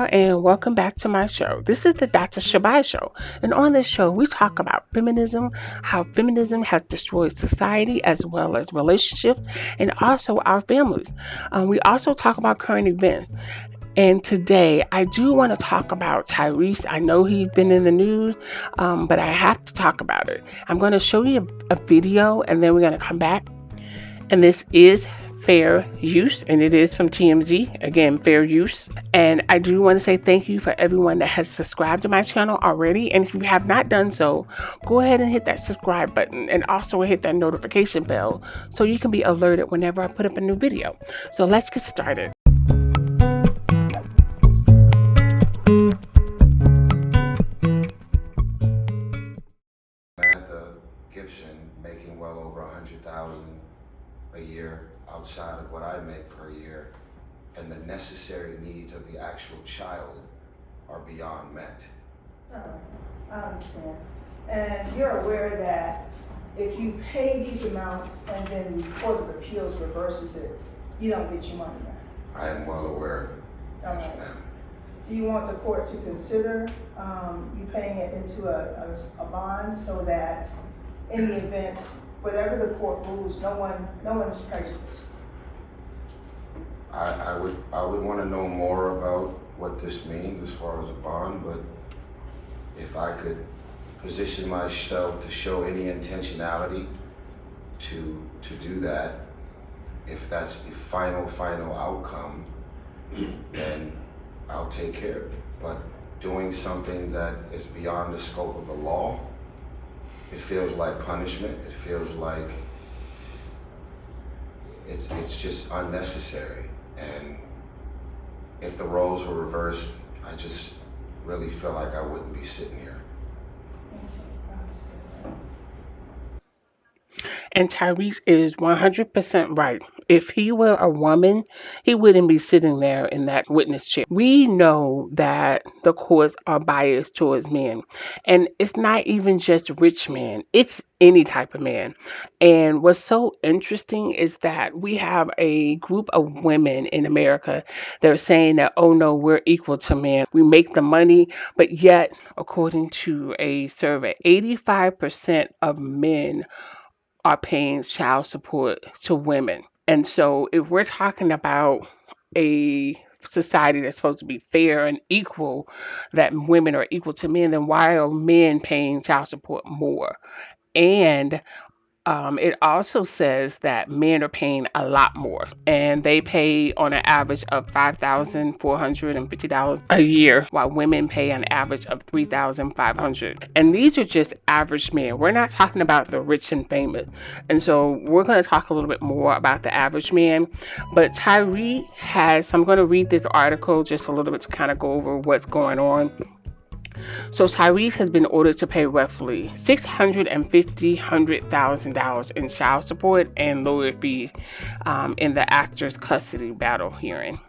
y'all, and welcome back to my show. This is the Dr. Shabai Show, and on this show, we talk about feminism, how feminism has destroyed society as well as relationships, and also our families. We also talk about current events. And today, I do want to talk about Tyrese. I know he's been in the news, but I have to talk about it. I'm going to show you a video, and then we're going to come back. And this is fair use, and it is from TMZ. Again, fair use. And I do want to say thank you for everyone that has subscribed to my channel already. And if you have not done so, go ahead and hit that subscribe button and also hit that notification bell so you can be alerted whenever I put up a new video. So let's get started. Samantha Gibson making well over $100,000 a year outside of what I make per year, and the necessary needs of the actual child are beyond met. All right, I understand. And you're aware that if you pay these amounts and then the Court of Appeals reverses it, you don't get your money back. I am well aware of it. All Yes, right. ma'am. Do you want the court to consider you paying it into a bond so that in the event, whatever the court rules, no one is prejudiced? I would want to know more about what this means as far as a bond, but if I could position myself to show any intentionality to do that, if that's the final outcome, then I'll take care of it. But doing something that is beyond the scope of the law, it feels like punishment. It feels like it's just unnecessary. And if the roles were reversed, I just really feel like I wouldn't be sitting here. I understand that. And Tyrese is 100% right. If he were a woman, he wouldn't be sitting there in that witness chair. We know that the courts are biased towards men. And it's not even just rich men, it's any type of man. And what's so interesting is that we have a group of women in America that are saying that, oh no, we're equal to men. We make the money, but yet, according to a survey, 85% of men are paying child support to women. And so, if we're talking about a society that's supposed to be fair and equal, that women are equal to men, then why are men paying child support more? And it also says that men are paying a lot more, and they pay on an average of $5,450 a year, while women pay an average of $3,500. And these are just average men. We're not talking about the rich and famous. And so we're going to talk a little bit more about the average man. But Tyree has, I'm going to read this article just a little bit to kind of go over what's going on. So Tyrese has been ordered to pay roughly $650,000 in child support and lawyer fees in the actor's custody battle hearing.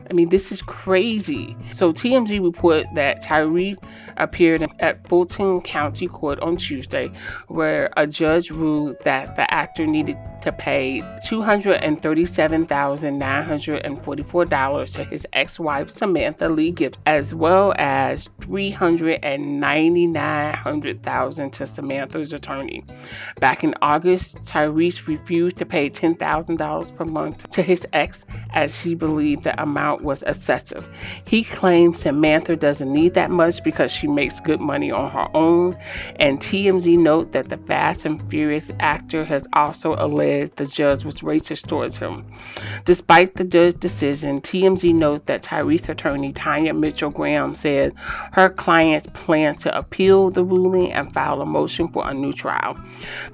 I mean, this is crazy. So TMZ report that Tyrese appeared at Fulton County Court on Tuesday, where a judge ruled that the actor needed to pay $237,944 to his ex-wife Samantha Lee Gibbs, as well as $399,000 to Samantha's attorney. Back in August, Tyrese refused to pay $10,000 per month to his ex as he believed the amount was excessive. He claimed Samantha doesn't need that much because she makes good money on her own. And TMZ note that the Fast and Furious actor has also alleged the judge was racist towards him. Despite the judge's decision, TMZ notes that Tyrese's attorney Tanya Mitchell Graham said her clients plan to appeal the ruling and file a motion for a new trial.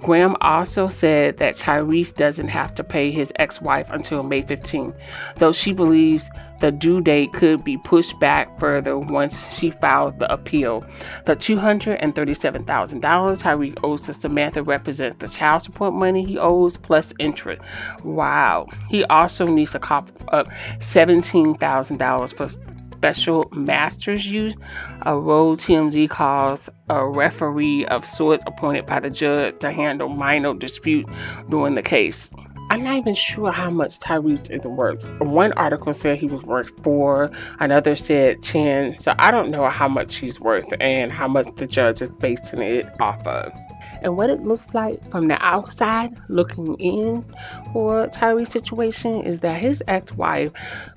Graham also said that Tyrese doesn't have to pay his ex-wife until May 15th, though she believes the due date could be pushed back further once she filed the appeal. The $237,000 Tyrese owes to Samantha represents the child support money he owes plus interest. Wow. He also needs to cough up $17,000 for special master's use, a role TMZ calls a referee of sorts appointed by the judge to handle minor dispute during the case. I'm not even sure how much Tyrese is worth. One article said he was worth 4, another said 10. So I don't know how much he's worth and how much the judge is basing it off of. And what it looks like from the outside looking in for Tyree's situation is that his ex-wife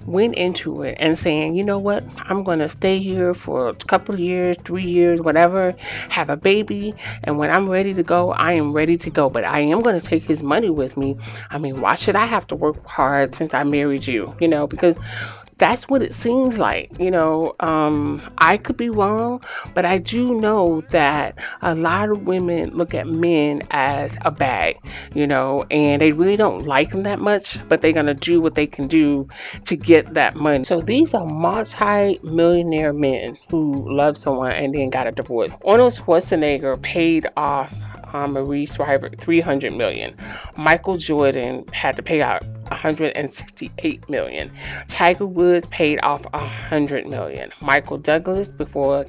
went into it and saying, you know what, I'm going to stay here for a couple of years, 3 years, whatever, have a baby, and when I'm ready to go, I am ready to go. But I am going to take his money with me. I mean, why should I have to work hard since I married you? Because that's what it seems like. I could be wrong, but I do know that a lot of women look at men as a bag, and they really don't like them that much, but they're going to do what they can do to get that money. So these are multi-millionaire men who love someone and then got a divorce. Arnold Schwarzenegger paid off Marie Shriver $300 million. Michael Jordan had to pay out $168 million. Tiger Woods paid off $100 million. Michael Douglas, before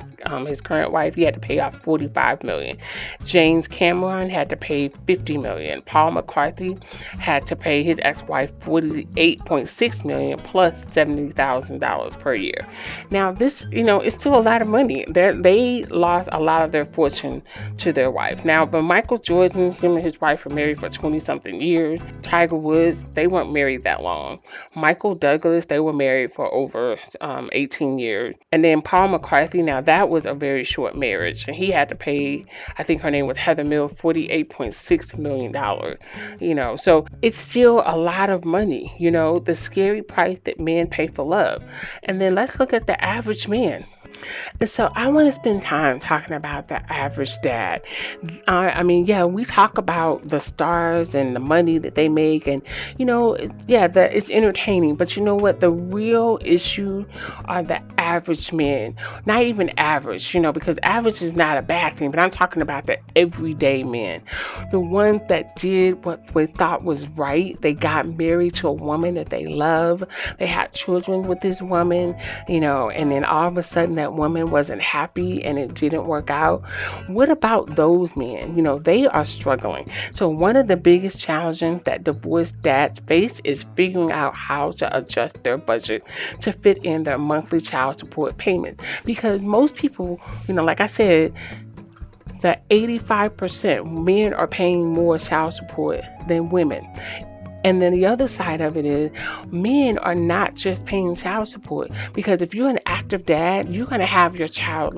his current wife, he had to pay off $45 million. James Cameron had to pay $50 million. Paul McCarthy had to pay his ex-wife $48.6 million plus $70,000 per year. Now this, it's still a lot of money. They lost a lot of their fortune to their wife. Now, but Michael Jordan, him and his wife were married for 20-something years. Tiger Woods, they weren't married that long. Michael Douglas, they were married for over 18 years. And then Paul McCarthy, now that was a very short marriage. And he had to pay, I think her name was Heather Mills, $48.6 million. So it's still a lot of money, the scary price that men pay for love. And then let's look at the average man. And so I want to spend time talking about the average dad. We talk about the stars and the money that they make, and it's entertaining. But you know what? The real issue are the average men. Not even average, because average is not a bad thing. But I'm talking about the everyday men, the ones that did what they thought was right. They got married to a woman that they love. They had children with this woman, and then all of a sudden that woman wasn't happy and it didn't work out. What about those men? They are struggling. So one of the biggest challenges that divorced dads face is figuring out how to adjust their budget to fit in their monthly child support payment. Because most people, like I said, that 85% men are paying more child support than women. And then the other side of it is men are not just paying child support, because if you're an active dad, you're going to have your child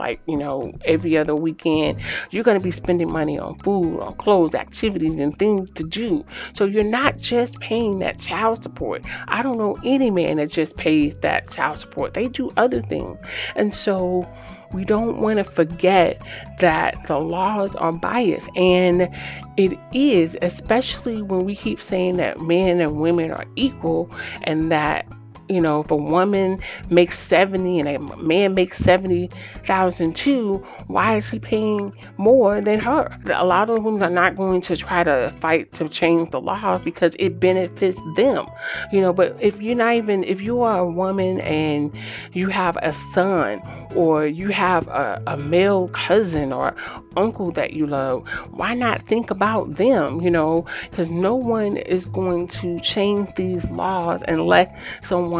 every other weekend. You're going to be spending money on food, on clothes, activities, and things to do. So you're not just paying that child support. I don't know any man that just pays that child support. They do other things. And so we don't want to forget that the laws are biased, and it is, especially when we keep saying that men and women are equal, and that if a woman makes 70 and a man makes 70,000 too, why is he paying more than her? A lot of women are not going to try to fight to change the law because it benefits them, but if you are a woman and you have a son, or you have a male cousin or uncle that you love, why not think about them? Because no one is going to change these laws unless someone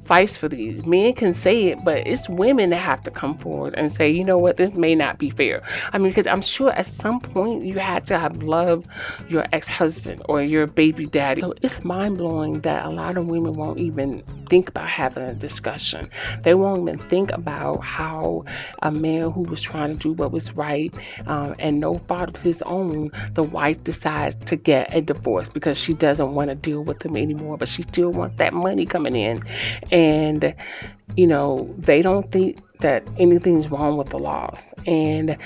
fights for these. Men can say it, but it's women that have to come forward and say, you know what, this may not be fair. Because I'm sure at some point you had to have loved your ex-husband or your baby daddy. So it's mind-blowing that a lot of women won't even think about having a discussion. They won't even think about how a man who was trying to do what was right, and no fault of his own, the wife decides to get a divorce because she doesn't want to deal with him anymore, but she still wants that money coming in. And they don't think that anything's wrong with the laws, and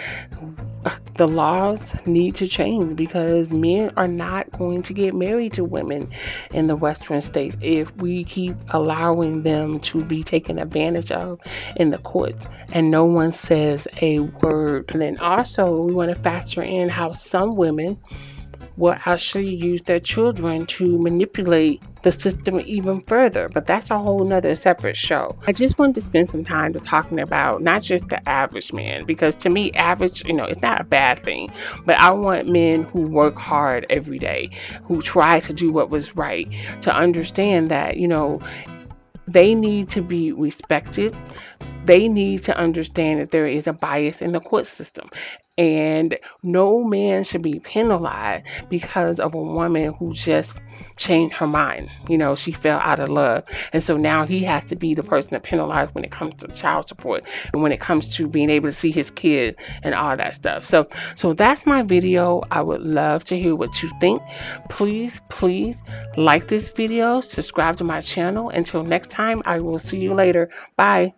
the laws need to change, because men are not going to get married to women in the Western states if we keep allowing them to be taken advantage of in the courts and no one says a word. And then also we want to factor in how some women will actually use their children to manipulate the system even further. But that's a whole nother separate show. I just wanted to spend some time to talking about not just the average man, because to me, average, it's not a bad thing, but I want men who work hard every day, who try to do what was right, to understand that, they need to be respected. They need to understand that there is a bias in the court system. And no man should be penalized because of a woman who just changed her mind. She fell out of love. And so now he has to be the person to penalize when it comes to child support and when it comes to being able to see his kid and all that stuff. So that's my video. I would love to hear what you think. Please, please like this video, subscribe to my channel. Until next time, I will see you later. Bye.